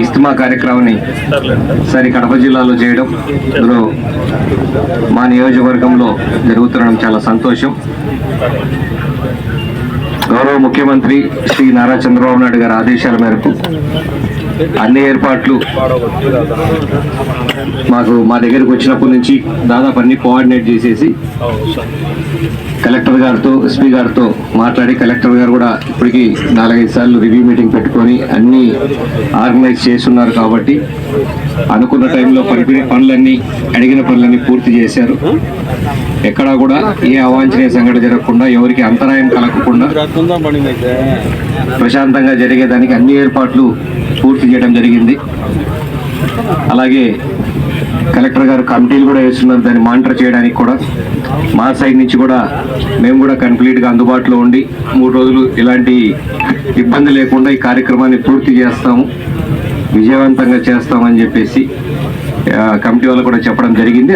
ఇస్తిమా కార్యక్రమాన్ని సరి కడప జిల్లాలో చేయడం ఇందులో మా నియోజకవర్గంలో జరుగుతుండడం చాలా సంతోషం. గౌరవ ముఖ్యమంత్రి శ్రీ నారా చంద్రబాబు నాయుడు గారి ఆదేశాల మేరకు అన్ని ఏర్పాట్లు మా దగ్గరకు వచ్చినప్పటి నుంచి దాదాపు అన్ని కోఆర్డినేట్ చేసేసి కలెక్టర్ గారితో ఎస్పీ గారితో మాట్లాడి కలెక్టర్ గారు కూడా ఇప్పటికీ 4-5 సార్లు రివ్యూ మీటింగ్ పెట్టుకొని అన్ని ఆర్గనైజ్ చేస్తున్నారు. కాబట్టి అనుకున్న టైంలో పనులన్నీ అడిగిన పనులన్నీ పూర్తి చేశారు. ఎక్కడా కూడా ఏ అవాంఛనీయ సంఘటన జరగకుండా ఎవరికి అంతరాయం కలగకుండా ప్రశాంతంగా జరిగేదానికి అన్ని ఏర్పాట్లు పూర్తి చేయడం జరిగింది. అలాగే కలెక్టర్ గారు కమిటీలు కూడా వేస్తున్నారు దాన్ని మానిటర్ చేయడానికి. కూడా మా సైడ్ నుంచి కూడా మేము కూడా కంప్లీట్గా అందుబాటులో ఉండి 3 రోజులు ఎలాంటి ఇబ్బంది లేకుండా ఈ కార్యక్రమాన్ని పూర్తి చేస్తాము, విజయవంతంగా చేస్తామని చెప్పేసి కమిటీ వాళ్ళు కూడా చెప్పడం జరిగింది.